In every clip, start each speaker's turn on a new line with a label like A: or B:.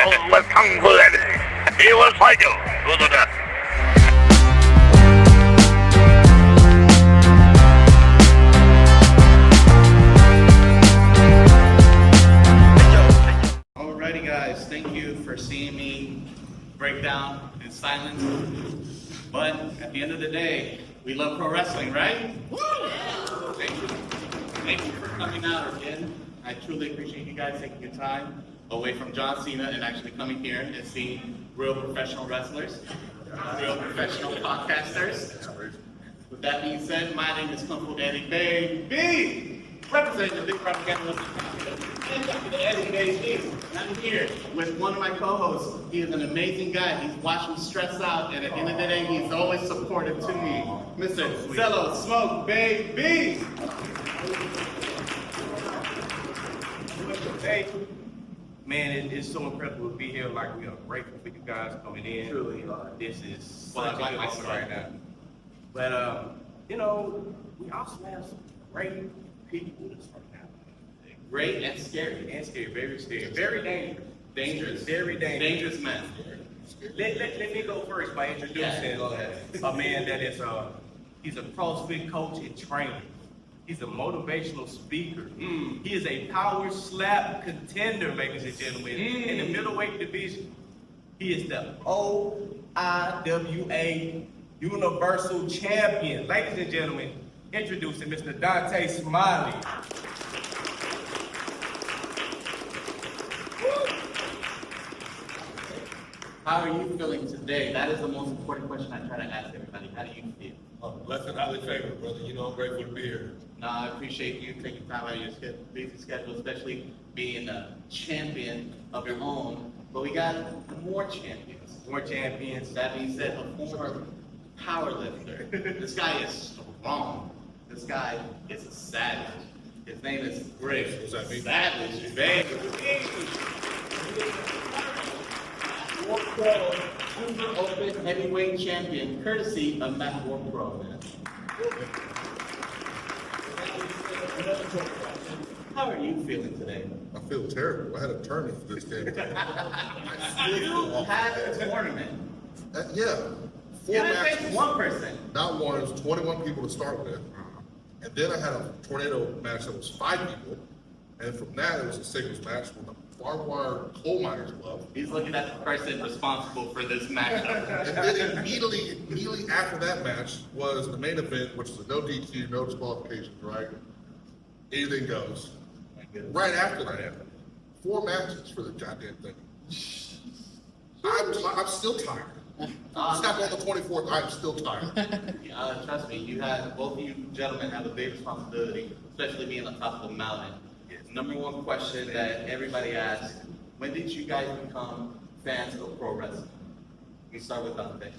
A: battle with Kung Fu Eddy. He will fight you to the death.
B: Alrighty guys, thank you for seeing me break down in silence. But at the end of the day, we love pro wrestling, right? Woo! Thank you. Thank you for coming out again. I truly appreciate you guys taking your time away from John Cena and actually coming here and seeing real professional wrestlers, real professional podcasters. With that being said, my name is Kung Fu Eddy BAYBEE, representing the Big Propaganda the Eddy BAYBEE. I'm here with one of my co-hosts. He is an amazing guy. He's watched me stress out, and at the end of the day, he's always supportive to me. Mr. Zello Smoke, BAYBEE.
C: Hey, man, it's so incredible to be here. Like, we are grateful for you guys coming in.
B: Truly.
C: This is
B: Well,
C: such
B: I like
C: a
B: my
C: good moment
B: style.
C: right now. But, you know, we also have some great people with us right now.
B: Great and scary.
C: And scary, very scary, very dangerous.
B: Dangerous.
C: Very dangerous.
B: Dangerous men.
C: Let me go first by introducing a man that is he's a CrossFit coach and trainer. He's a motivational speaker. He is a power slap contender, ladies and gentlemen, in the middleweight division. He is the OIWA Universal Champion. Ladies and gentlemen, introducing Mr. Dontae Smiley.
B: How are you feeling today? That is the most important question I try to ask everybody. How do you feel?
D: Blessed and highly favored, brother. You know I'm grateful to be here.
B: No, I appreciate you taking time out of your busy schedule, especially being a champion of your own. But we got more champions.
C: More champions.
B: That being said, a former power lifter. This guy is strong. This guy is a savage. His name is Brick
D: What's that mean?
B: Savage, baby. Super Open Heavyweight Champion, courtesy of Matt War Pro, man. How are you feeling today?
D: I feel terrible. I had a tournament for this game.
B: You had a tournament.
D: Yeah.
B: You didn't face one person.
D: Not one. It was 21 people to start with. And then I had a tornado match that was 5 people. And from that, it was a singles match with the Barbed Wire Coal Miners Club.
B: He's looking at the person responsible for this matchup.
D: And then immediately after that match was the main event, which is a no DQ, no disqualification, right? Anything goes. Right after that, 4 matches for the goddamn thing. I'm still tired. It's not on the 24th. I'm still tired.
B: Trust me, both of you gentlemen have a big responsibility, especially being on top of the mountain. Number one question that everybody asks, when did you guys become fans of pro wrestling? We start with Dontae.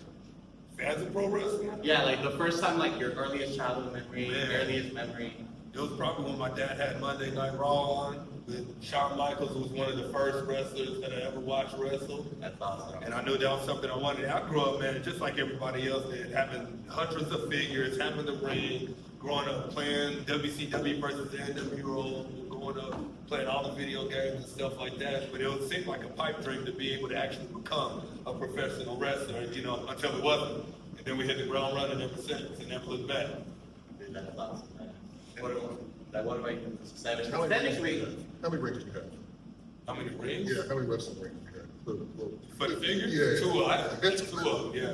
D: Fans of pro wrestling?
B: Yeah, like the first time, like your earliest childhood memory,
E: Man.
B: earliest memory.
E: It was probably when my dad had Monday Night Raw on. With Shawn Michaels was one of the first wrestlers that I ever watched wrestle.
B: That's awesome.
E: And I knew that was something I wanted. I grew up, man, just like everybody else did, having hundreds of figures, having the ring, growing up playing WCW versus NWO, growing up playing all the video games and stuff like that. But it seemed like a pipe dream to be able to actually become a professional wrestler, you know, until it wasn't. And then we hit the ground running ever since and never looked back.
B: That's awesome, man. What about you, Mr. Savage?
D: How many
B: Technically,
D: rings do you have?
E: How many rings?
D: Yeah, how many wrestling rings do you have?
E: For the figures?
D: Yeah.
E: 2 I
D: It's
E: two of them, yeah.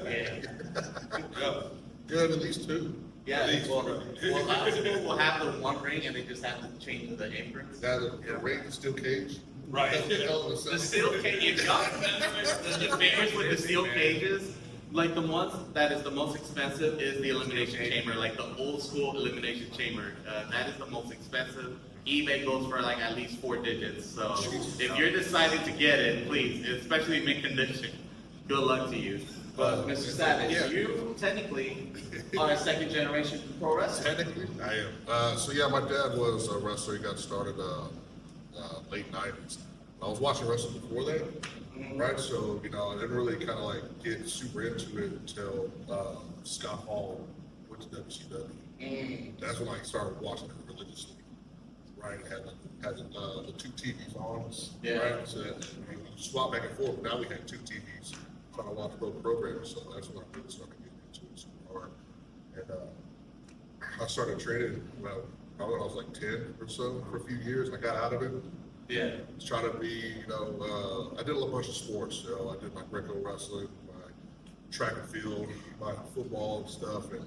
B: yeah.
D: You have at least 2.
B: Yeah,
E: At least,
B: well,
E: right.
B: a lot of people will have the one ring and they just have to change the aprons.
D: Now the ring is steel cage.
E: Right.
B: The steel cage, if y'all remember the figures with the steel cages, like the ones that is the most expensive is the elimination chamber, like the old school elimination chamber. That is the most expensive. eBay goes for like at least 4 digits. So if you're deciding to get it, please, especially mint condition, good luck to you. But Mr. Savage,
D: Yeah.
B: you technically are a second generation pro wrestler.
D: Technically, I am. So yeah, my dad was a wrestler. He got started late 90s. I was watching wrestling before that, right? So, you know, I didn't really kind of like get super into it until Scott Hall went to WCW. That's when I started watching it religiously. right? Had the two TVs on,
B: Yeah.
D: right? So that you swap back and forth. Now we had two TVs trying to watch both programs. So that's when I really started getting into it super hard. And I started trading probably when I was like 10 or so for a few years. I got out of it.
B: Yeah.
D: Was trying to be, I did a bunch of sports. I did my Greco wrestling, my track and field, my football and stuff. And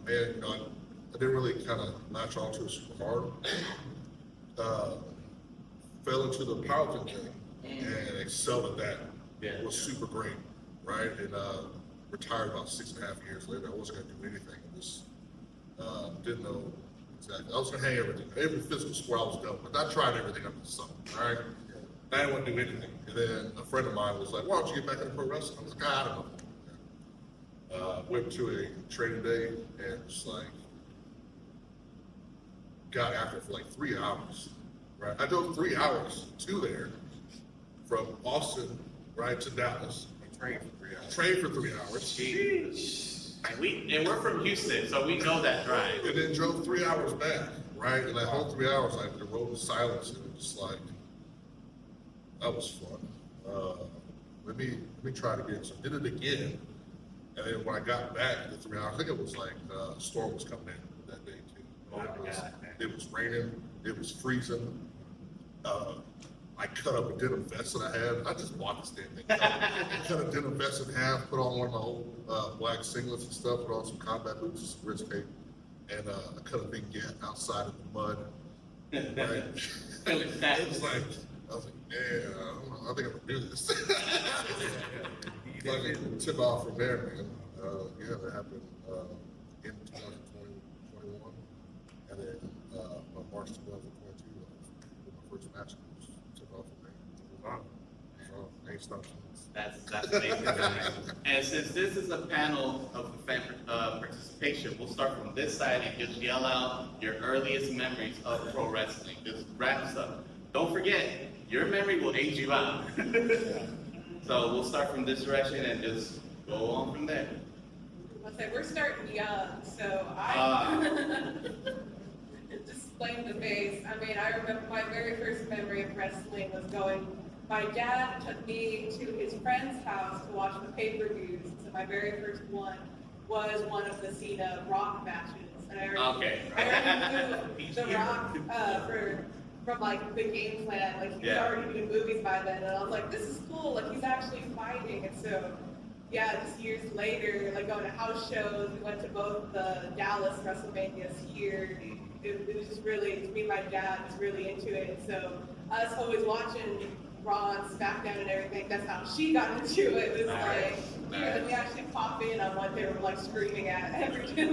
D: man, I didn't really kind of latch onto it super hard. Fell into the powerlifting thing and excelled at that.
B: Yeah.
D: It was super great, right? And retired about 6.5 years later. I wasn't going to do anything. I just didn't know exactly. I was going to hang everything. Every physical sport I was done with. I tried everything under the sun, all right? I didn't want to do anything. And then a friend of mine was like, why don't you get back into pro wrestling? I was like, I don't know. Went to a training day and just like got after it for like 3 hours, right? I drove 3 hours to there from Austin, right, to Dallas.
C: Trained for 3 hours.
D: Trained for 3 hours.
B: Jeez. And we're from Houston, so we know that drive.
D: And then drove 3 hours back, right? And that whole 3 hours, like the road was silence, and it was like, that was fun. Let me try it again. So I did it again, and then when I got back the 3 hours, I think it was like a storm was coming in that day too.
B: Oh my God.
D: It was raining. It was freezing. I cut up a denim vest that I had. I just bought this damn thing. I cut a denim vest in half, put on one of my old black singlets and stuff, put on some combat boots and some wrist tape, and I cut a vignette outside in the mud. Right? It was like, I was like, yeah, I think I'm gonna do this. Like it took off from there, man. Yeah, that happened in 2021, and then March 2022, my first match took off from there. Wow. So ain't stopped since.
B: That's amazing. And since this is a panel of fan participation, we'll start from this side and just yell out your earliest memories of pro wrestling. Just wrap us up. Don't forget, your memory will age you out. So we'll start from this direction and just go on from there.
F: I'll say we're starting young, so I just blame the face. I mean, I remember my very first memory of wrestling was going. My dad took me to his friend's house to watch the pay-per-views. So my very first one was one of the Cena Rock matches, and I already knew the Rock from like the game plan. Like he was already doing movies by then, and I was like, this is cool. Like he's actually fighting, and so. Yeah, just years later, like going to house shows, we went to both the Dallas WrestleManias here. It was just really, me and my dad was really into it. So us always watching Raw and SmackDown and everything, that's how she got into it. It was like, yeah, we actually pop in on what they were like screaming at every day.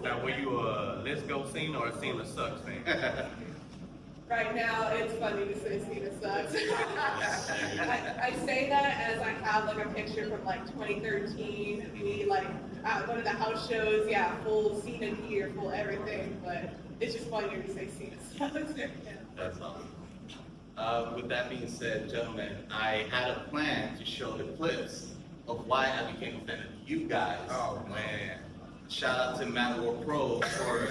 C: Now, were you a Let's Go Cena or a Cena Sucks fan?
F: Right now, it's funny to say Cena sucks. I say that as I have like a picture from like 2013, me like at one of the house shows, yeah, full Cena gear, full everything, but it's just funnier to say Cena sucks.
B: That's awesome. With that being said, gentlemen, I had a plan to show the clips of why I became a fan of you guys.
C: Oh, man.
B: Shout out to Matt War Pro for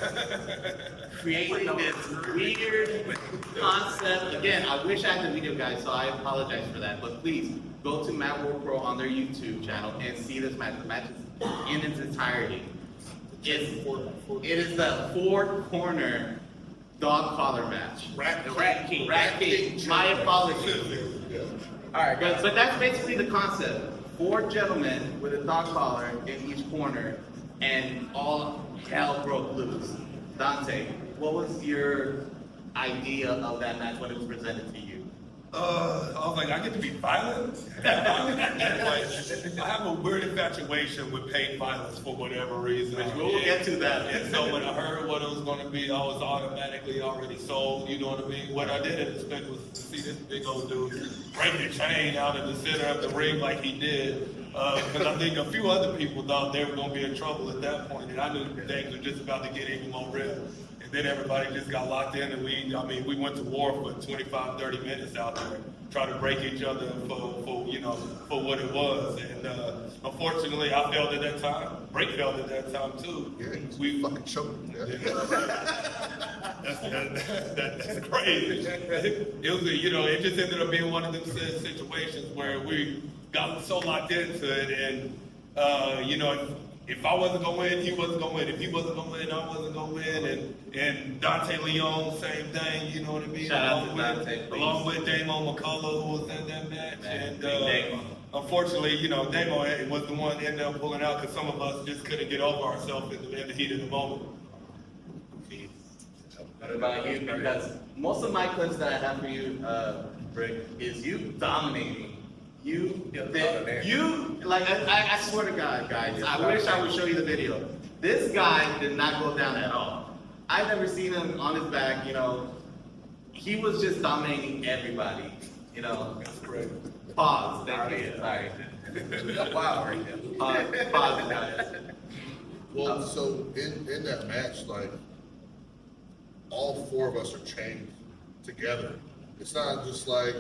B: creating this weird concept. Again, I wish I had the video, guys, so I apologize for that. But please go to Matt War Pro on their YouTube channel and see this match. The match is in its entirety. It is the four-corner dog collar match.
C: Rat King.
B: My apologies.
C: All right, guys.
B: But that's basically the concept. 4 gentlemen with a dog collar in each corner, and all hell broke loose. Dontae, what was your idea of that match when it was presented to you?
E: I was like, I get to be violent. I have a weird infatuation with paid violence for whatever reason.
B: We'll get to that.
E: And so when I heard what it was going to be, I was automatically already sold. You know what I mean? What I didn't expect was to see this big old dude break the chain out in the center of the ring like he did. Because I think a few other people thought they were going to be in trouble at that point, and I knew things were just about to get even more real. And then everybody just got locked in, and we went to war for 25, 30 minutes out there, trying to break each other for what it was. And unfortunately, I failed at that time. Break failed at that time too.
D: Yeah, we fucking choked.
E: That's crazy. It was, it just ended up being one of them situations where we got so locked into it, and if I wasn't gonna win, he wasn't gonna win. If he wasn't gonna win, I wasn't gonna win. And Dontae Leon, same thing. You know what I mean?
B: Shout out to Dontae,
E: along with Damon McCullough, who was in that match. And unfortunately, Damon was the one that ended up pulling out because some of us just couldn't get over ourselves in the heat of the moment.
B: What about you? Because most of my clips that I have for you, Brick, is you dominating. I swear to God, guys, I wish I would show you the video. This guy did not go down at all. I've never seen him on his back, he was just dominating everybody,
E: That's great.
B: Pause, thank you, sorry.
C: Wow, right there.
B: Pause, guys.
D: Well, so in that match, like, all four of us are chained together. It's not just like,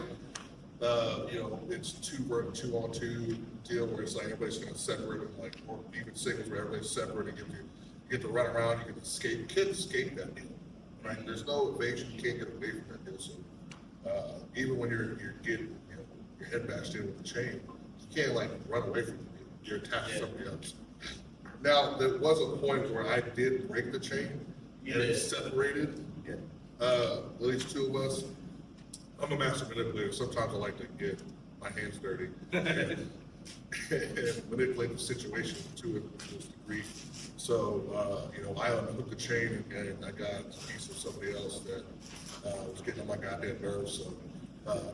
D: it's 2-on-2 deal where it's like everybody's gonna separate it, like, or even singles where everybody's separate and you get to run around, you can escape. You can't escape that deal, right? There's no evasion, you can't get away from that deal. So even when you're getting your head bashed in with the chain, you can't like run away from it. You're attached to somebody else. Now there was a point where I did break the chain and it separated. At least two of us. I'm a master manipulator. Sometimes I like to get my hands dirty and manipulate the situation to a degree. So, I unhooked the chain and I got a piece of somebody else that was getting on my goddamn nerves. So,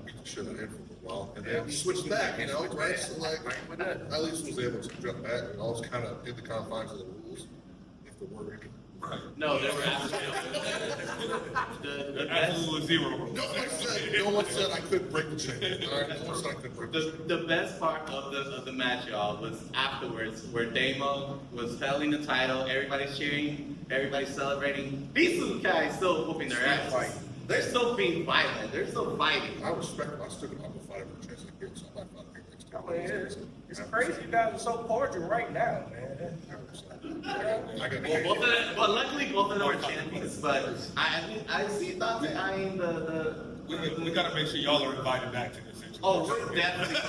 D: beat the shit out of him for a while. And then switched back, right? So, like, I at least was able to jump back. And I was kind of in the confines of the rules, if the word. Right.
B: No, they were
E: Absolutely zero.
D: No one said I couldn't break the chain. All right? No one said I couldn't break the chain.
B: The best part of the match, y'all, was afterwards, where Damo was holding the title, everybody's cheering, everybody's celebrating. These two guys still whooping their ass. They're still being violent. They're still fighting.
D: I respect my student. I'm a fighter for a chance to get, so I might fight here next time.
C: I mean, it's crazy. You guys are so cordial right now, man.
B: Well, luckily both of them are champions, but I see Dontae eyeing
E: We gotta make sure y'all are invited back to this situation.
B: Oh, we're definitely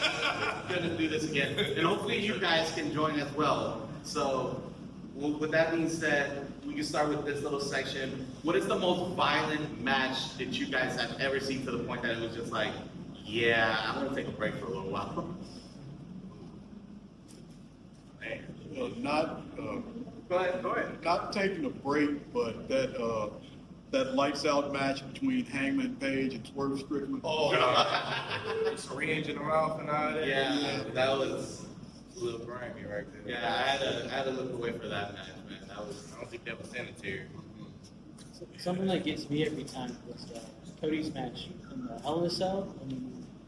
B: gonna do this again, and hopefully you guys can join as well. So, with that being said, we can start with this little section. What is the most violent match that you guys have ever seen to the point that it was just like, yeah, I'm gonna take a break for a little while?
C: Go ahead.
G: Not taking a break, but that lights out match between Hangman Page and Swerve Strickland.
C: Oh, syringe in the mouth and all that.
B: Yeah, that was a little grimy right there. Yeah, I had to look away for that match, man. I don't think that was sanitary.
H: Something that gets me every time was Cody's match in the Hell in a Cell.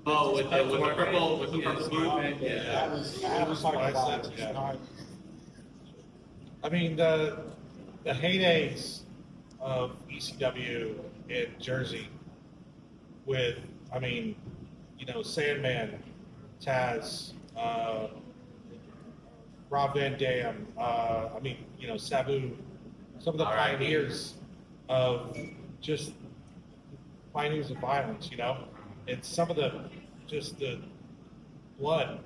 B: With the purple movement.
H: Yeah, that was hard to watch.
I: Yeah. I mean, the heydays of ECW in Jersey with, Sandman, Taz, Rob Van Dam, Sabu, some of the pioneers of violence, and some of the blood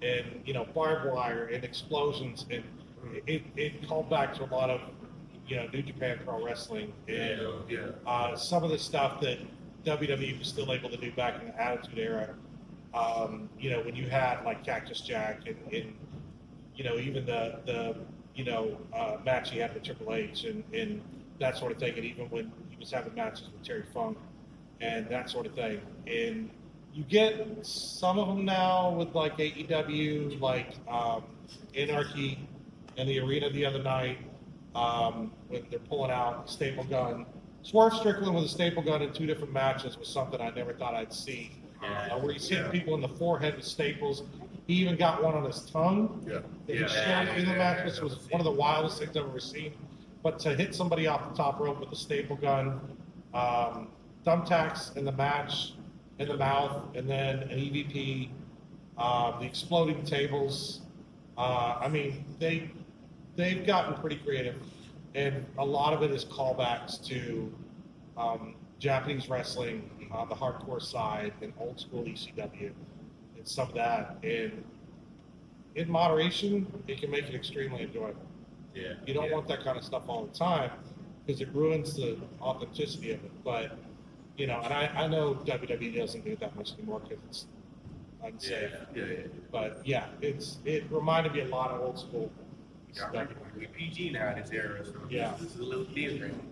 I: and, barbed wire and explosions, and it called back to a lot of, New Japan Pro Wrestling and some of the stuff that WWE was still able to do back in the Attitude Era. When you had like Cactus Jack and even the match he had with Triple H and that sort of thing, and even when he was having matches with Terry Funk and that sort of thing. And you get some of them now with like AEW, like Anarchy in the arena the other night, when they're pulling out a staple gun. Swerve Strickland with a staple gun in 2 different matches was something I never thought I'd see. Where he's hitting people in the forehead with staples. He even got one on his tongue that he showed in the match, which was one of the wildest things I've ever seen. but to hit somebody off the top rope with a staple gun, thumbtacks in the match, in the mouth, and then an EVP, the exploding tables. I mean, they've gotten pretty creative, and a lot of it is callbacks to Japanese wrestling on the hardcore side and old school ECW and some of that. And in moderation, it can make it extremely enjoyable.
C: Yeah.
I: You don't want that kind of stuff all the time because it ruins the authenticity of it. But, you know, and I know WWE doesn't do that much anymore because it's unsafe.
C: Yeah.
I: But yeah, it reminded me a lot of old school stuff.
C: We PG now in this era, so
I: Yeah.
C: this is a little different.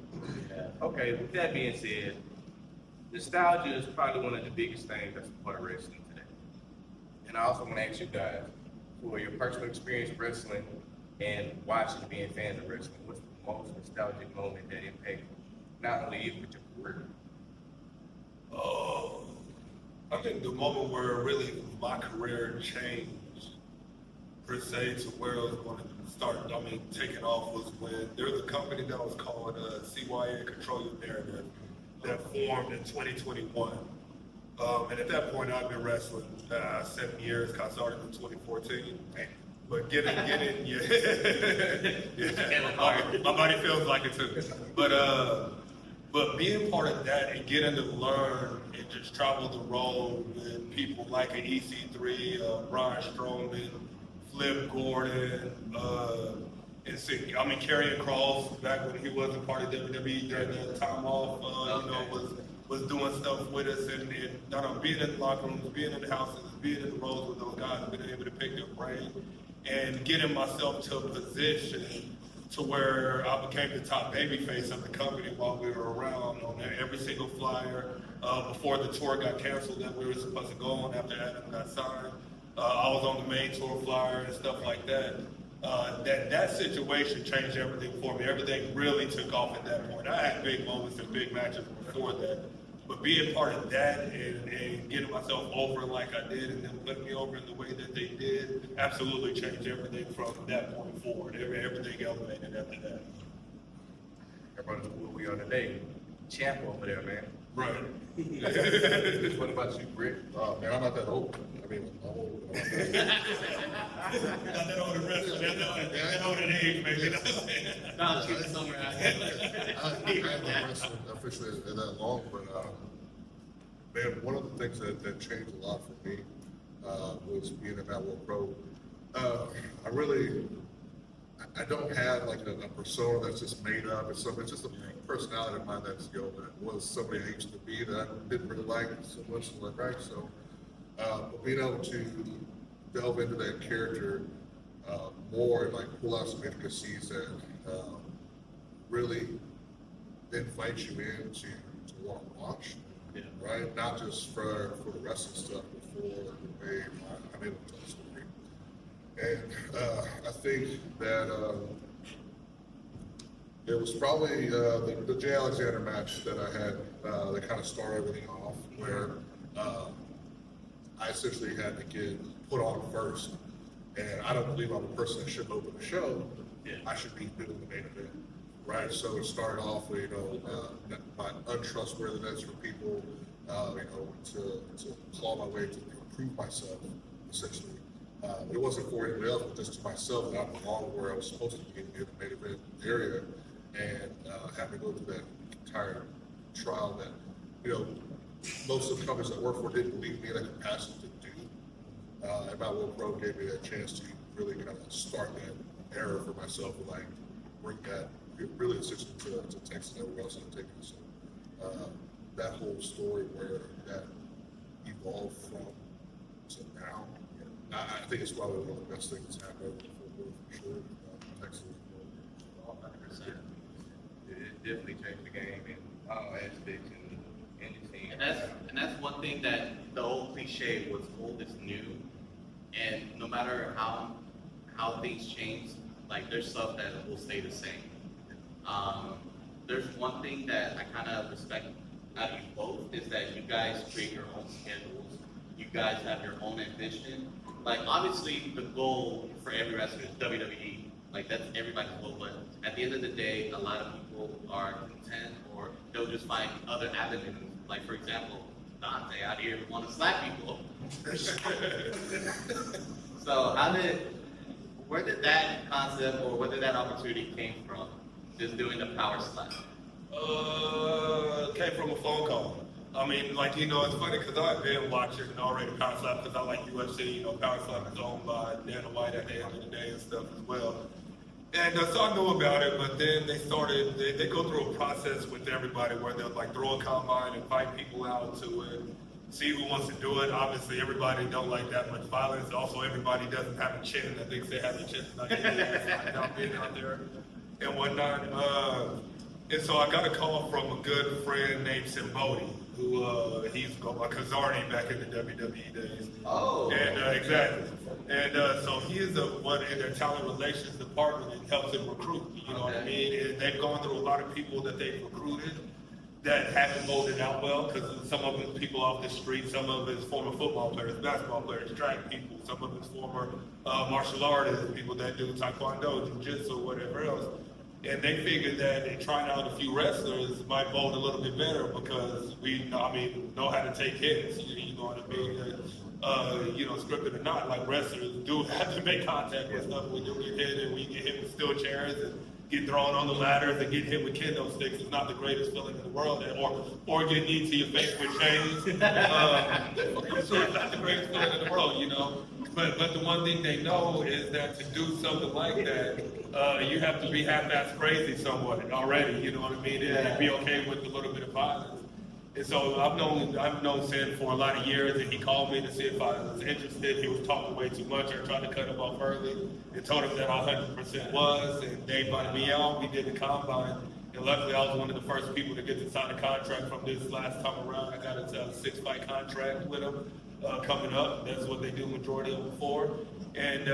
C: Okay, with that being said, nostalgia is probably one of the biggest things that's a part of wrestling today. And I also want to ask you guys, for your personal experience wrestling and watching, being fans of wrestling, what's the most nostalgic moment that impacted not only you but your career?
E: Oh, I think the moment where really my career changed, per se, to where it was going to start, taking off was when there was a company that was called CYA, Control Your Narrative, that formed in 2021. And at that point, I've been wrestling 7 years, 'cause I started in 2014. But getting, yeah, my body feels like it too. But being part of that and getting to learn and just travel the road with people like an EC3, Braun Strowman, Flip Gordon, and see, Karrion Kross back when he wasn't part of WWE during the time off, was doing stuff with us and not only being in the locker rooms, being in the houses, being in the roles with those guys, being able to pick their brain and getting myself to a position to where I became the top babyface of the company while we were around on every single flyer. Before the tour got canceled that we were supposed to go on after Adam got signed, I was on the main tour flyer and stuff like that. That situation changed everything for me. Everything really took off at that point. I had big moments and big matches before that, but being part of that and getting myself over like I did and them putting me over in the way that they did absolutely changed everything from that point forward. Everything elevated after that.
C: Everybody's who we are today. Champ over there, man.
E: Right.
C: What about you, Brick?
D: Man, I'm not that old. I'm old.
E: Not that old in wrestling, that old in age, maybe.
B: No, keep it somewhere out here.
D: I haven't wrestled officially that long, but man, one of the things that changed a lot for me was being in that World Pro. I don't have like a persona that's just made up. It's just a personality of mine that's that was somebody I used to be that I didn't really like so much, right? So, but being able to delve into that character more and like pull out some intricacies that really invite you in to want to watch, right? Not just for the wrestling stuff, but for the way I'm able to tell the story. And I think that it was probably the Jay Alexander match that I had that kind of started everything off, where I essentially had to get put on first. And I don't believe I'm a person that should open the show. I should be doing the main event, right? So it started off with, my untrustworthiness for people, to claw my way to prove myself, essentially. It wasn't for anybody else, but just to myself that I belonged where I was supposed to be in the main event area, and having to go through that entire trial that, most of the companies I work for didn't believe me in that capacity to do. And my World Pro gave me that chance to really kind of start that era for myself, and like bring that really essentially to Texas and everywhere else I'm taking it. So that whole story where that evolved from to now, I think it's probably one of the best things that's happened for sure. Texas.
C: 100%. It definitely changed the game in all aspects in the team.
B: And that's one thing that the old cliche was old is new, and no matter how things change, like there's stuff that will stay the same. There's one thing that I kind of respect out of you both is that you guys create your own schedules. You guys have your own ambition. Like obviously the goal for every wrestler is WWE, Like that's everybody's goal, but at the end of the day, a lot of people are content or they'll just find other avenues. Like for example, Dontae out here want to slap people. So where did that concept or where did that opportunity came from? Just doing the power slap.
E: Came from a phone call. I mean, like, you know, it's funny because I've been watching already Power Slap because I like UFC. You know, Power Slap is owned by Dana White at the end of the day and stuff as well. And so I knew about it, but then they go through a process with everybody where they'll like throw a combine, invite people out to it, see who wants to do it. Obviously, everybody don't like that much violence. Also, everybody doesn't have a chin that thinks they have a chin. Like, out being out there and whatnot. And so I got a call from a good friend named Simbodi, who he's like Kazarni back in the WWE days.
B: Oh.
E: And exactly. And so he is one in their talent relations department and helps them recruit. You know what I mean? And they've gone through a lot of people that they've recruited that haven't voted out well because some of them people off the street, some of it's former football players, basketball players, track people, some of it's former martial artists, people that do taekwondo, jiu-jitsu, whatever else. And they figured that in trying out a few wrestlers might vote a little bit better because we, know how to take hits. You know what I mean? You know, scripted or not, like wrestlers do have to make contact with stuff. We do get hit, and we get hit with steel chairs and get thrown on the ladders and get hit with kendo sticks. It's not the greatest feeling in the world, or get knee to your face with chains. So it's not the greatest feeling in the world, you know. But the one thing they know is that to do something like that, you have to be half-ass crazy somewhat already, you know what I mean, and be okay with a little bit of violence. And so I've known Sin for a lot of years, and he called me to see if I was interested. He was talking way too much. I tried to cut him off early and told him that I 100% was, and they invited me out. We did the combine, and luckily I was one of the first people to get to sign a contract from this last time around. I got into a 6-fight contract with him coming up. That's what they do majority of them for. And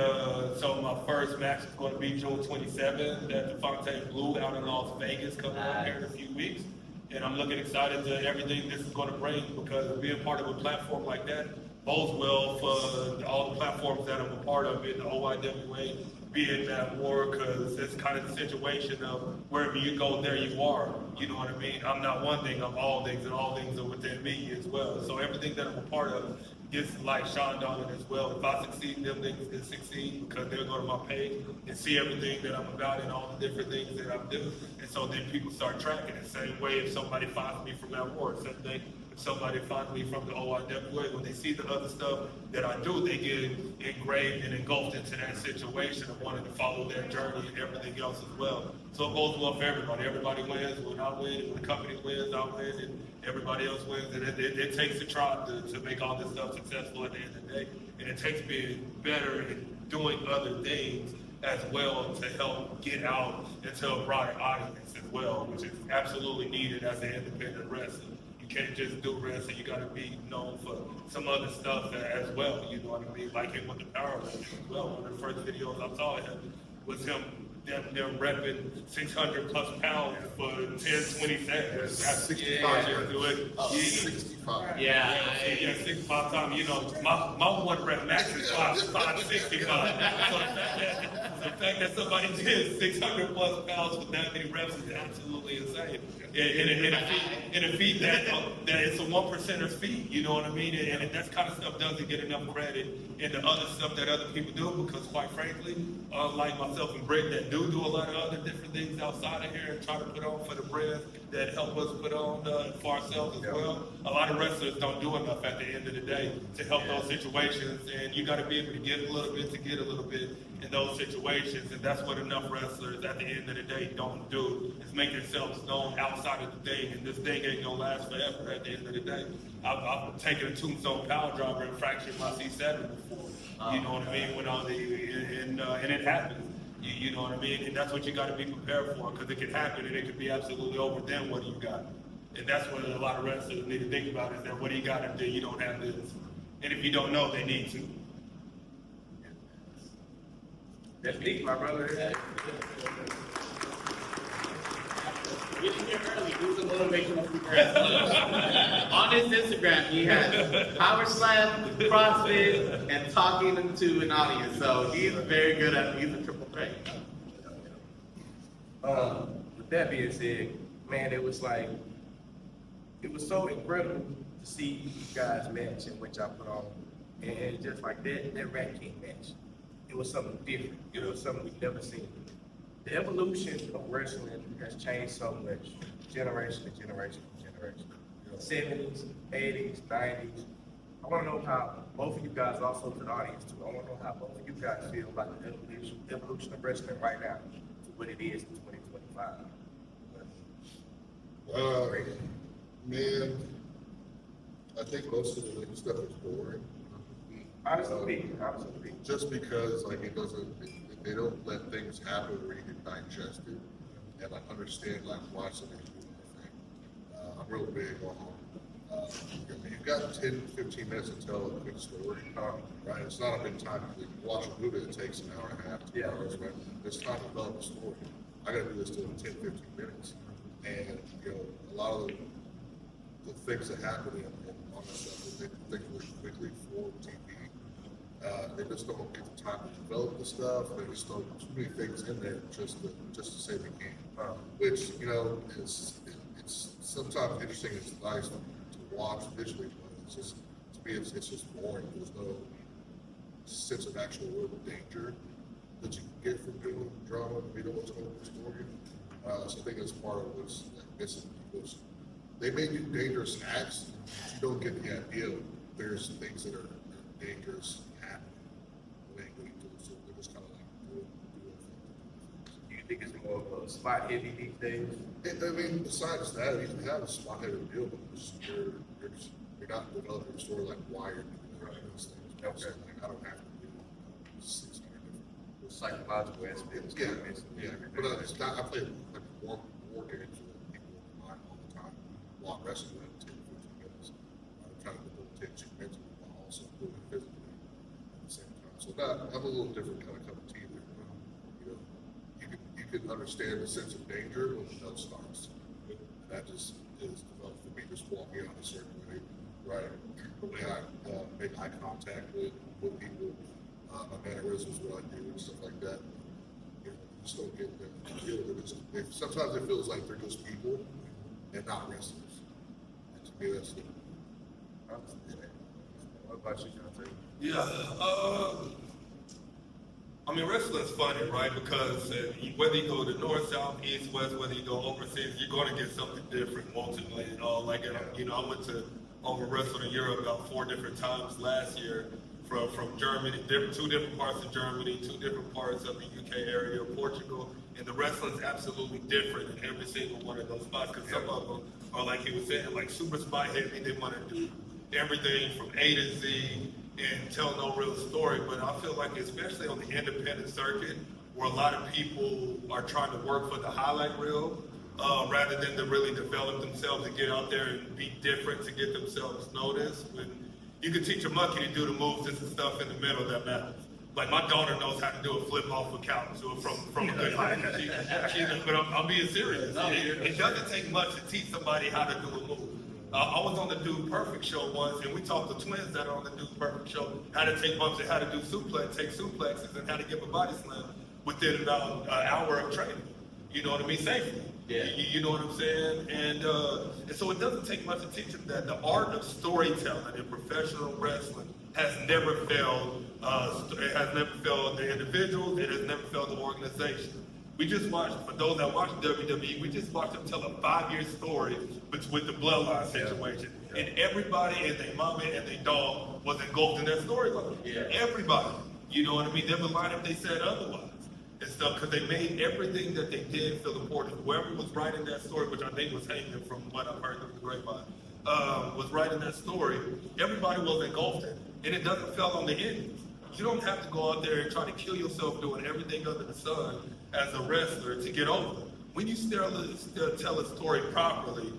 E: so my first match is going to be June 27th at the Fontaine Blue out in Las Vegas coming up here in a few weeks. And I'm looking excited to everything this is going to bring because being part of a platform like that bodes well for all the platforms that I'm a part of in the OIWA, being that war, because it's kind of the situation of wherever you go, there you are. You know what I mean? I'm not one thing, I'm all things, and all things are within me as well. So everything that I'm a part of gets like shined on it as well. If I succeed, them things can succeed because they'll go to my page and see everything that I'm about and all the different things that I'm doing. And so then people start tracking it. Same way if somebody finds me from that war, same thing if somebody finds me from the OIWA, when they see the other stuff that I do, they get engraved and engulfed into that situation of wanting to follow their journey and everything else as well. So it goes well for everybody. Everybody wins. When I win, and when the company wins, I win, and everybody else wins. And it takes a tribe to make all this stuff successful at the end of the day. And it takes being better and doing other things as well to help get out into a broader audience as well, which is absolutely needed as an independent wrestler. You can't just do wrestling, you gotta be known for some other stuff as well, you know what I mean? Like him with the power wrestling as well. One of the first videos I saw him was him them repping 600 plus pounds for 10, 20 seconds. That's
D: 65
E: years to it.
D: 65.
B: Yeah.
E: 65 times. You know, my one rep max is 565. So the fact that somebody did 600 plus pounds for that many reps is absolutely insane. In a feat that it's a 1%er's feat, you know what I mean? And that kind of stuff doesn't get enough credit in the other stuff that other people do because, quite frankly, like myself and Britt that do a lot of other different things outside of here and try to put on for the brands that help us put on for ourselves as well. A lot of wrestlers don't do enough at the end of the day to help those situations, and you got to be able to give a little bit to get a little bit in those situations, and that's what enough wrestlers at the end of the day don't do, is make themselves known outside of the thing, and this thing ain't gonna last forever at the end of the day. I've taken a tombstone power driver and fractured my C7 before, you know what I mean, and it happens. You know what I mean? And that's what you got to be prepared for, because it can happen and it could be absolutely over. Then what do you got? And that's what a lot of wrestlers need to think about, is that what do you got if you don't have this? And if you don't know, they need to.
C: That's deep, my brother.
B: Getting here early, who's a motivational speaker? On his Instagram, he has power slam, CrossFit, and talking to an audience. So he's very good at. He's a triple threat.
C: With that being said, man, it was so incredible to see you guys match and what y'all put on. And just like that Rat King match, it was something different. You know, something we've never seen. The evolution of wrestling has changed so much, generation to generation to generation. 70s, 80s, 90s. I want to know how both of you guys, also to the audience too, I want to know how both of you guys feel about the evolution of wrestling right now to what it is in 2025.
D: Man, I think most of the new stuff is boring.
C: Honestly,
D: Just because like they don't let things happen where you can digest it and like understand like why something's doing the thing. I'm real big on you've got 10, 15 minutes to tell a quick story, right? It's not a big time. You watch a movie that takes an hour and a half, 2 hours, right? It's time to develop a story. I gotta do this in 10, 15 minutes. And a lot of the things that happen in all that stuff, they think really quickly for TV. They just don't get the time to develop the stuff. They just don't too many things in there just to say they can. Which it's sometimes interesting. It's nice to watch visually, but it's just to me it's just boring. There's no sense of actual real danger that you can get from doing drama. We don't want to tell the story. So I think that's part of what's missing. Because they may do dangerous acts, but you don't get the idea there's things that are dangerous happening. They do, so they're just kind of like doing things.
C: do you think it's more of a spot heavy these days?
D: I mean, besides that, you can have a spot heavy deal because you're not developing a story like why you're doing those things.
C: Okay.
D: Like, I don't have to do 600 different
C: Psychological aspects.
D: Yeah. But it's not, I play like war games with people in mind all the time. While wrestling at 10, 15 minutes. I'm trying to debilitate you mentally while also doing it physically at the same time. So I'm a little different kind of cup of tea there. You can understand the sense of danger when the bell starts. And that just is developed for me, just walking out a certain way, right? The way I make eye contact with people, my mannerisms, what I do, and stuff like that. Just don't get them feel sometimes it feels like they're just people and not wrestlers. And to me, that's it.
C: What about you, Dontae?
E: Yeah, I mean, wrestling's funny, right? Because whether you go to north, south, east, west, whether you go overseas, you're going to get something different ultimately. Like, I went to wrestled in Europe about 4 different times last year, from Germany, 2 different parts of Germany, 2 different parts of the UK area, Portugal, and the wrestling's absolutely different in every single one of those spots. Because some of them are, like he was saying, like super spy heavy. They want to do everything from A to Z and tell no real story. But I feel like, especially on the independent circuit, where a lot of people are trying to work for the highlight reel, rather than to really develop themselves and get out there and be different to get themselves noticed. When you can teach a monkey to do the moves, it's the stuff in the middle that matters. Like my daughter knows how to do a flip off a couch from a good height. But I'm being serious. It doesn't take much to teach somebody how to do a move. I was on the Dude Perfect show once, and we taught the twins that are on the Dude Perfect show how to take bumps and how to do take suplexes and how to give a body slam within about an hour of training. You know what I mean? Safely. Yeah. You know what I'm saying? And so it doesn't take much to teach them that the art of storytelling in professional wrestling has never failed. It has never failed the individuals. It has never failed the organization. We just watched, for those that watch WWE, we just watched them tell a 5-year story with the bloodline situation. Yeah. And everybody and their mama and their dog was engulfed in that storyline. Yeah. Everybody. You know what I mean? There was a lineup they said otherwise. And stuff, because they made everything that they did feel important. Whoever was writing that story, which I think was Heyman from what I've heard of the grapevine, was writing that story, everybody was engulfed in it. And it doesn't fall on the endings. You don't have to go out there and try to kill yourself doing everything under the sun as a wrestler to get over it. When you still tell a story properly,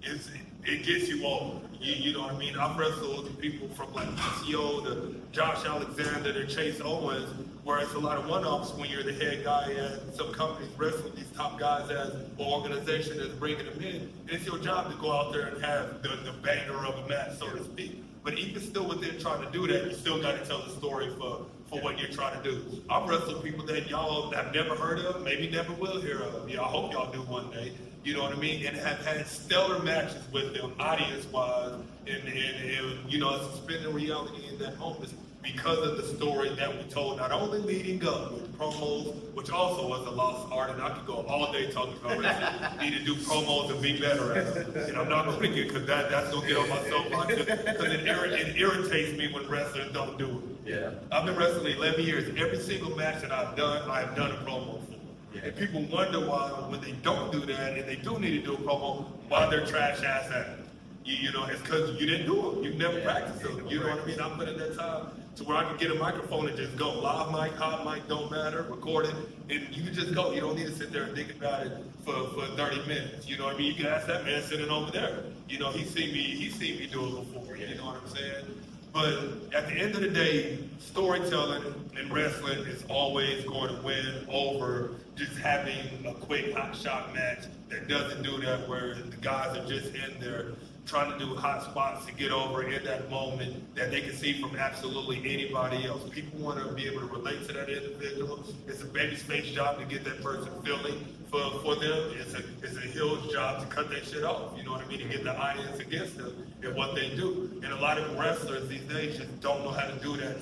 E: it gets you over. You know what I mean? I've wrestled with people from like PCO to Josh Alexander to Chase Owens, where it's a lot of one-offs when you're the head guy and some companies wrestling these top guys as an organization is bringing them in. And it's your job to go out there and have the banger of a match, so to speak. But even still within trying to do that, you still got to tell the story for what you're trying to do. I'm wrestling people that y'all have never heard of, maybe never will hear of. I hope y'all do one day. You know what I mean? And have had stellar matches with them, audience-wise, and you know, suspending reality in that moment because of the story that we told, not only leading up with promos, which also was a lost art, and I could go all day talking about wrestling. Need to do promos and be better at them. And I'm not going to get, because that's going to get on my soapbox, because it irritates me when wrestlers don't do it.
C: Yeah.
E: I've been wrestling 11 years. Every single match that I've done a promo for.
C: Yeah.
E: And people wonder why, when they don't do that, and they do need to do a promo, why they're trash ass at it. You know, it's because you didn't do them. You never practiced them. You know what I mean? I put in that time to where I can get a microphone and just go. Live mic, hot mic, don't matter, record it, and you can just go. You don't need to sit there and think about it for 30 minutes. You know what I mean? You can ask that man sitting over there. You know, he's seen me do it before. You know what I'm saying? But at the end of the day, storytelling and wrestling is always going to win over just having a quick hot shot match that doesn't do that, where the guys are just in there trying to do hot spots to get over in that moment that they can see from absolutely anybody else. People want to be able to relate to that individual. It's a babyface job to get that person feeling for them. It's a heel job to cut that shit off. You know what I mean? To get the audience against them and what they do. And a lot of wrestlers these days just don't know how to do that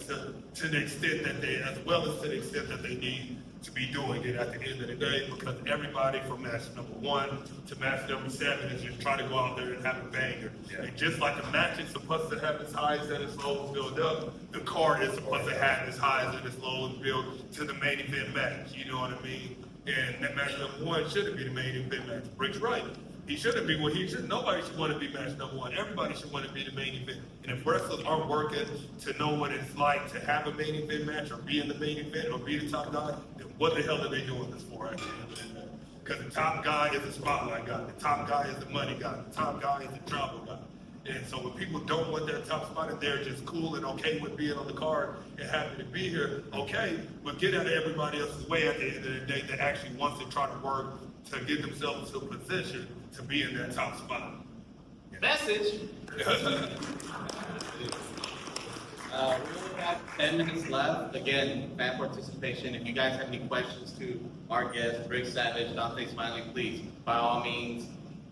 E: to the extent that they, as well as to the extent that they need to be doing it at the end of the day, because everybody from match number 1 to match number 7 is just trying to go out there and have a banger.
C: Yeah.
E: And just like a match is supposed to have its highs and its lows build up, the card is supposed to have its highs and its lows build to the main event match. You know what I mean? And that match number 1 shouldn't be the main event match. Brick's right. He shouldn't be what he should. Nobody should want to be match number 1. Everybody should want to be the main event. And if wrestlers aren't working to know what it's like to have a main event match or be in the main event or be the top guy, then what the hell are they doing this for at the end of the day? Because the top guy is the spotlight guy. The top guy is the money guy. The top guy is the travel guy. And so when people don't want that top spot and they're just cool and okay with being on the card and happy to be here, okay, but get out of everybody else's way at the end of the day that actually wants to try to work to get themselves into a position to be in that top spot.
B: Message. We only have 10 minutes left. Again, fan participation. If you guys have any questions to our guests, Brick Savage, Dontae Smiley, please, by all means,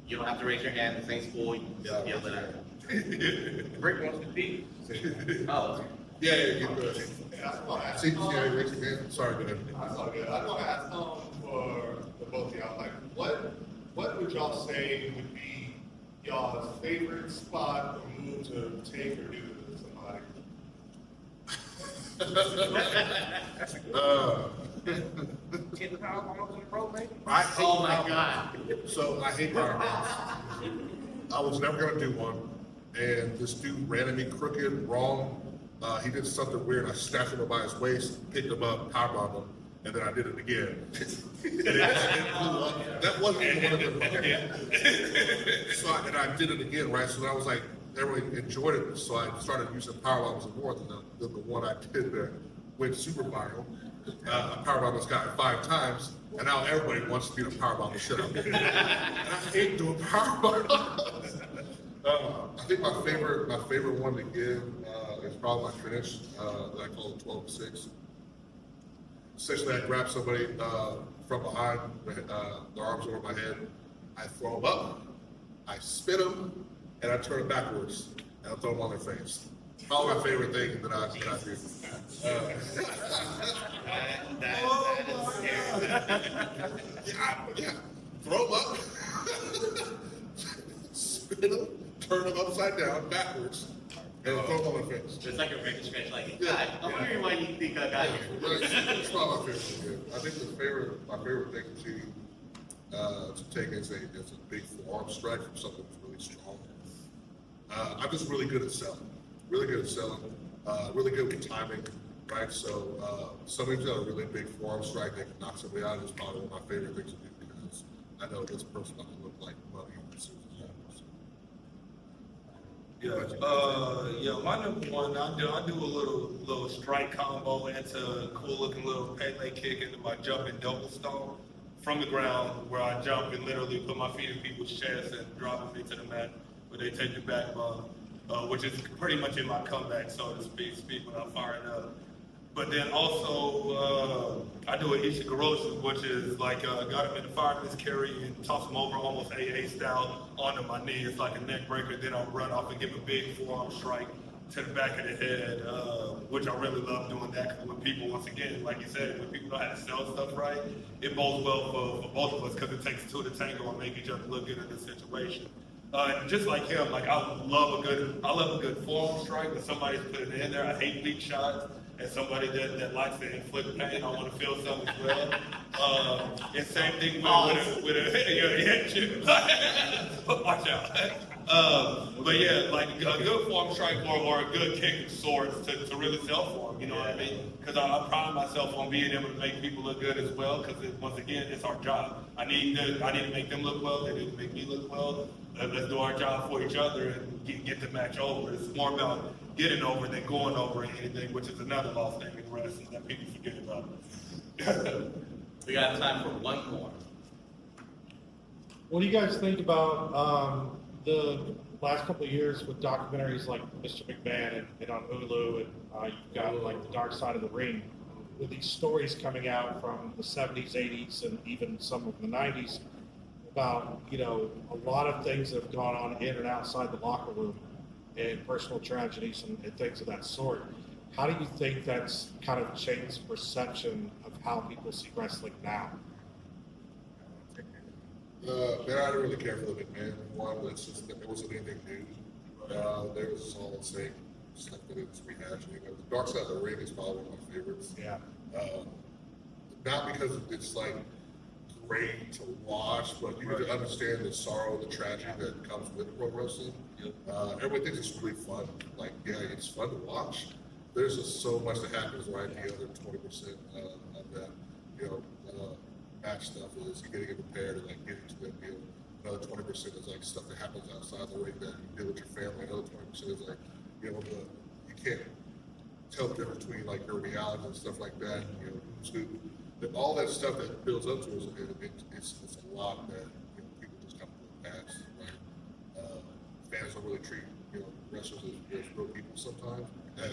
B: you don't have to raise your hand. This ain't school. You can just yell it out. Brick wants to speak. Oh,
D: Yeah, you good. See, raise your hand. Sorry, go ahead.
J: That's all good. I want to ask for both of y'all, like, what would y'all say would be y'all's favorite spot or move to take or do to somebody?
C: Get the power bombs in the road, maybe?
D: I hate
B: oh my
D: power-
B: God.
D: So I hate power bombs. I was never gonna do one, and this dude ran at me crooked, wrong. He did something weird. I snatched him by his waist, picked him up, powerbombed him, and then I did it again. And it blew up. That wasn't one of the. So I did it again, right? So I was like, everyone enjoyed it. So I started using power bombs more than the one I did that went super viral. Power bomb was gotten 5 times, and now everybody wants to be the power bomb the shit out of me. And I hate doing power bombs. I think my favorite one to give is probably my finish that I call 12-6. Essentially, I grab somebody from behind, the arms over my head, I throw them up, I spin them, and I turn them backwards, and I throw them on their face. Probably my favorite thing that I do. Yeah, throw them up, spin them, turn them upside down, backwards, and throw them on their face.
B: It's like a record scratch. Like,
D: Yeah.
B: I'm wondering why you think I got here.
D: It's probably my favorite thing. I think my favorite thing to take is a big forearm strike from something that's really strong. I'm just really good at selling. Really good with timing, right? So somebody's got a really big forearm strike that can knock somebody out is probably one of my favorite things to do because I know this person doesn't look like money as soon as it happens.
E: Yeah, my number 1, I do a little strike combo into a cool looking little Pele kick into my jumping double stomp from the ground where I jump and literally put my feet in people's chests and drop them into the mat where they take the back bomb. which is pretty much in my comeback, so to speak when I'm firing up. But then also, I do an Ishigoroshi, which is like, got him in the fire miscarry and toss him over almost AA style onto my knee. It's like a neck breaker. Then I'll run off and give a big forearm strike to the back of the head, which I really love doing that, because when people, once again, like you said, when people know how to sell stuff right, it bodes well for both of us, because it takes two to tango and make each other look good in this situation. And just like him, like I love a good forearm strike, but somebody's putting it in there. I hate weak shots. As somebody that likes to inflict pain, I want to feel something as well. And same thing with a watch out. But yeah, like a good forearm strike or a good kick of sorts to really sell for them, you know what I mean? Because I pride myself on being able to make people look good as well, because once again, it's our job. I need to make them look well, they need to make me look well. Let's do our job for each other and get the match over. It's more about getting over than going over anything, which is another lost thing in wrestling that people forget about.
B: We got time for one more.
I: What do you guys think about the last couple of years with documentaries like Mr. McMahon and on Hulu, and you've got like The Dark Side of the Ring, with these stories coming out from the 70s, 80s, and even some of the 90s about, you know, a lot of things that have gone on in and outside the locker room and personal tragedies and things of that sort. How do you think that's kind of changed perception of how people see wrestling now?
D: Man, I didn't really care for the McMahon one. It's just that it wasn't anything new. There was all the same stuff that it was rehashing. The Dark Side of the Ring is probably one of my favorites.
I: Yeah.
D: Not because it's like great to watch, but you need to understand the sorrow, the tragedy that comes with pro wrestling. Everybody thinks it's really fun. Like, yeah, it's fun to watch. There's just so much that happens right the other 20% of that, match stuff is getting it prepared and like getting to that deal. Another 20% is like stuff that happens outside the ring that you deal with your family. Another 20% is like, you can't tell the difference between like your reality and stuff like that. All that stuff that builds up to us, it's a lot that people just come to pass. Right? Fans don't really treat wrestlers as real people sometimes. That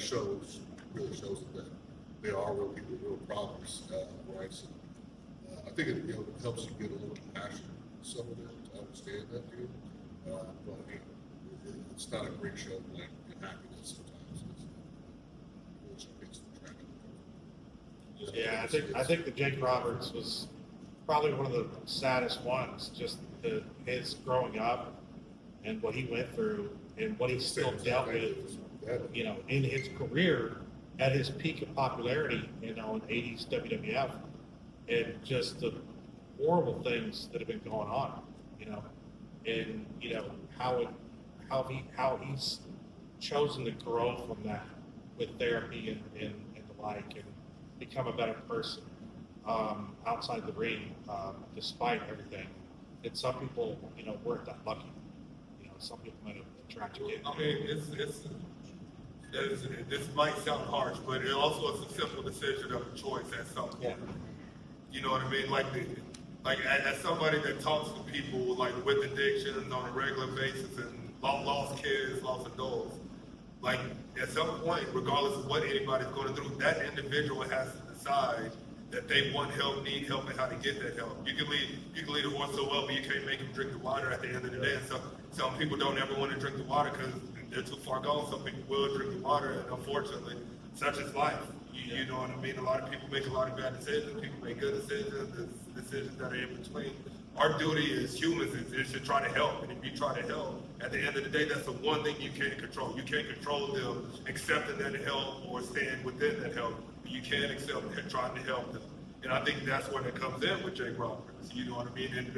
D: really shows that they are real people with real problems, right? So I think it helps you get a little compassion for some of it to understand that view. But it's not a great show like happiness sometimes. It's
I: Yeah, I think the Jake Roberts was probably one of the saddest ones. Just his growing up and what he went through and what he still dealt with, in his career at his peak of popularity, in 80s WWF, and just the horrible things that have been going on, and how he's chosen to grow from that with therapy and the like, and become a better person outside the ring, despite everything. And some people, weren't that lucky. Some people might have a tragic ending.
E: I mean, this might sound harsh, but it also is a simple decision of a choice at some point.
I: Yeah.
E: You know what I mean? Like as somebody that talks to people like with addictions on a regular basis and lost kids, lost adults, like at some point, regardless of what anybody's going through, that individual has to decide that they want help, need help, and how to get that help. You can lead a horse so well, but you can't make him drink the water at the end of the day. And some people don't ever want to drink the water because they're too far gone. Some people will drink the water, and unfortunately, such is life. You know what I mean? A lot of people make a lot of bad decisions. People make good decisions. There's decisions that are in between. Our duty as humans is to try to help. And if you try to help, at the end of the day, that's the one thing you can't control. You can't control them accepting that help or staying within that help. But you can accept trying to help them. And I think that's where it comes in with Jake Roberts. You know what I mean? And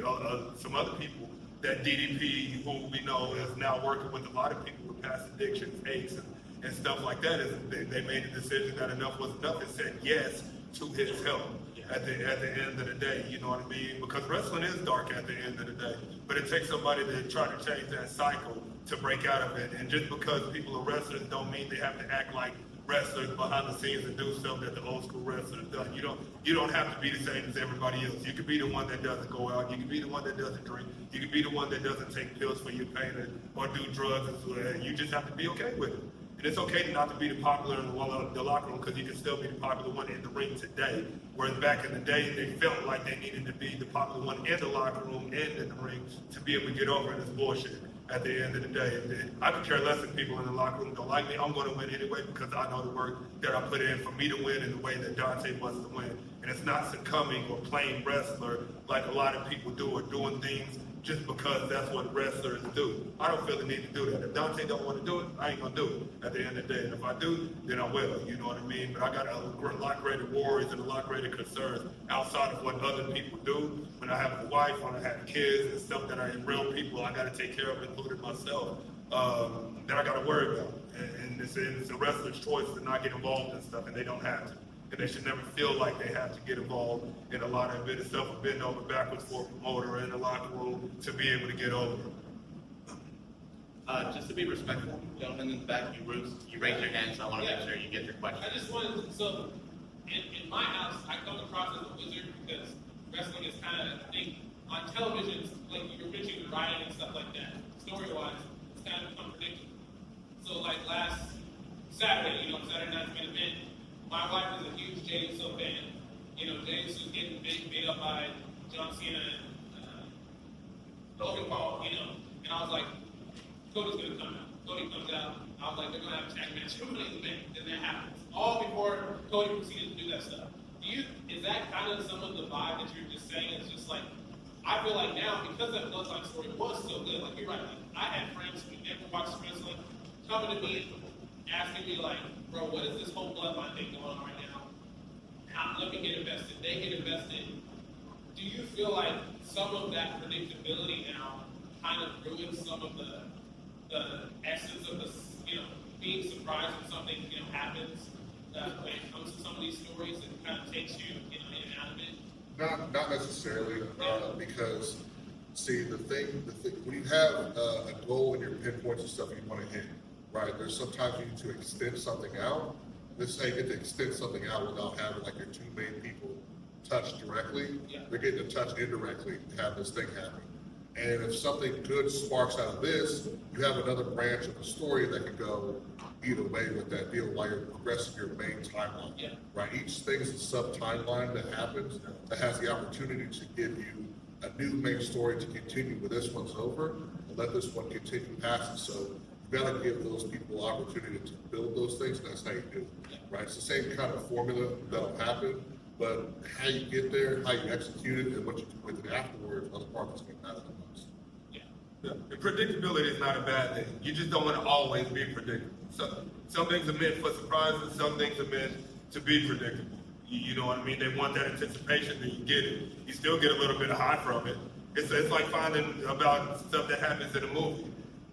E: some other people, that DDP, who we know is now working with a lot of people with past addictions, aches, and stuff like that, is they made a decision that enough was enough and said yes to his help at the end of the day. You know what I mean? Because wrestling is dark at the end of the day. But it takes somebody to try to change that cycle to break out of it. And just because people are wrestlers don't mean they have to act like wrestlers behind the scenes and do stuff that the old school wrestlers done. You don't have to be the same as everybody else. You could be the one that doesn't go out. You could be the one that doesn't drink. You could be the one that doesn't take pills for your pain or do drugs. And you just have to be okay with it. And it's okay not to be the popular in the locker room because you can still be the popular one in the ring today. Whereas back in the day, they felt like they needed to be the popular one in the locker room and in the ring to be able to get over this bullshit. At the end of the day, I could care less if people in the locker room don't like me. I'm going to win anyway because I know the work that I put in for me to win in the way that Dontae wants to win. And it's not succumbing or playing wrestler like a lot of people do or doing things just because that's what wrestlers do. I don't feel the need to do that. If Dontae don't want to do it, I ain't going to do it at the end of the day. And if I do, then I will. You know what I mean? But I got a lot greater worries and a lot greater concerns outside of what other people do. When I have a wife, when I have kids and stuff that are real people I got to take care of, including myself, that I got to worry about. And it's a wrestler's choice to not get involved in stuff, and they don't have to. And they should never feel like they have to get involved in a lot of it. It's stuff of bending over backwards for a promoter in the locker room to be able to get over it.
B: Just to be respectful, gentlemen in the back, you raise your hand, so I want to make sure you get your question.
K: I just wanted to, so in my house, I come across as a wizard because wrestling is kind of, I think, on television, like you're pitching and writing and stuff like that. Story-wise, it's kind of unpredictable. So like last Saturday, Saturday night's main event, my wife is a huge Jey Uso fan. Jey Uso's getting beat up by John Cena and Logan Paul, and I was like, Cody's gonna come out. Cody comes out. I was like, they're gonna have a tag match. Then that happens. All before Cody proceeded to do that stuff. Is that kind of some of the vibe that you're just saying? It's just like, I feel like now, because that Bloodline story was so good, like you're right, like, I had friends who never watched wrestling coming to me asking me like, bro, what is this whole Bloodline thing going on right now? Let me get invested. They get invested. Do you feel like some of that predictability now kind of ruins some of the essence of being surprised when something happens when it comes to some of these stories and kind of takes you in and out of it?
D: Not necessarily, because see the thing when you have a goal and your pinpoints and stuff you want to hit, right? There's sometimes you need to extend something out. Let's say you get to extend something out without having like your two main people touch directly.
K: Yeah.
D: They're getting to touch indirectly to have this thing happen. And if something good sparks out of this, you have another branch of the story that could go either way with that deal while you're progressing your main timeline.
K: Yeah.
D: Right? Each thing is a sub-timeline that happens that has the opportunity to give you a new main story to continue when this one's over and let this one continue past it. So you gotta give those people opportunity to build those things, and that's how you do it. Right? It's the same kind of formula that'll happen, but how you get there, how you execute it, and what you do with it afterwards are the part that's gonna matter the most.
E: Yeah. And predictability is not a bad thing. You just don't want to always be predictable. Some things are meant for surprises, some things are meant to be predictable. You know what I mean? They want that anticipation, then you get it. You still get a little bit of high from it. It's like finding about stuff that happens in a movie.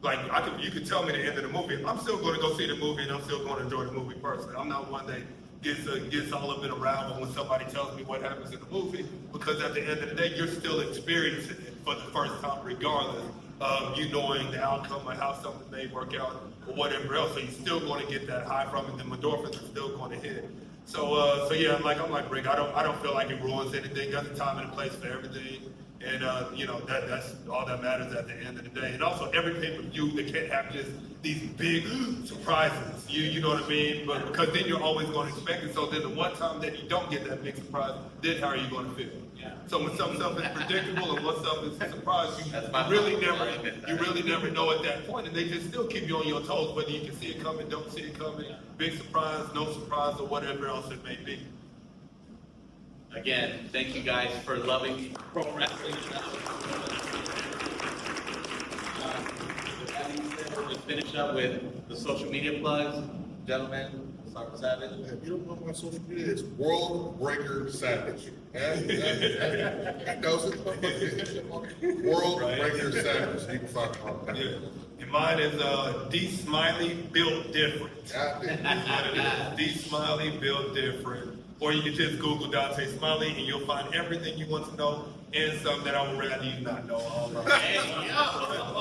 E: Like you could tell me the end of the movie. I'm still going to go see the movie, and I'm still going to enjoy the movie personally. I'm not one that gets all up in a rabble when somebody tells me what happens in the movie, because at the end of the day, you're still experiencing it for the first time, regardless of you knowing the outcome or how something may work out or whatever else. So you're still going to get that high from it. The endorphins are still going to hit. So yeah, I'm like Rick. I don't feel like it ruins anything. There's a time and a place for everything. And that's all that matters at the end of the day. And also every pay-per-view, they can't have just these big surprises. You know what I mean? But because then you're always going to expect it. So then the one time that you don't get that big surprise, then how are you going to feel?
K: Yeah.
E: So when some stuff is predictable and what stuff is a surprise, you really never know at that point, and they just still keep you on your toes, whether you can see it coming, don't see it coming, big surprise, no surprise, or whatever else it may be.
B: Again, thank you guys for loving pro wrestling. We'll finish up with the social media plugs. Gentlemen, start with Savage.
D: If you don't know my social media, it's World Breaker Savage. That knows it. World Breaker Savage. You can find it on that.
E: Yeah. And mine is D Smiley Built Different.
D: God damn.
E: That's what it is. D Smiley Built Different. Or you can just Google Dontae Smiley and you'll find everything you want to know and some that I would rather you not know.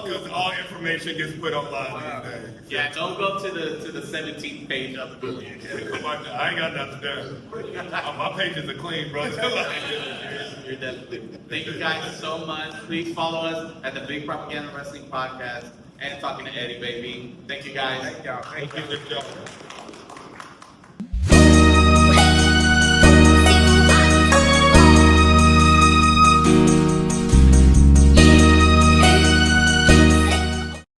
E: Because all information gets put online these days.
B: Yeah, don't go to the 17th page of Google.
E: I ain't got nothing there. My pages are clean, bro.
B: You're definitely. Thank you guys so much. Please follow us at the Big Propaganda Wrestling Podcast and Talking to Eddy, baby. Thank you guys.
C: Thank y'all.
E: Thank you.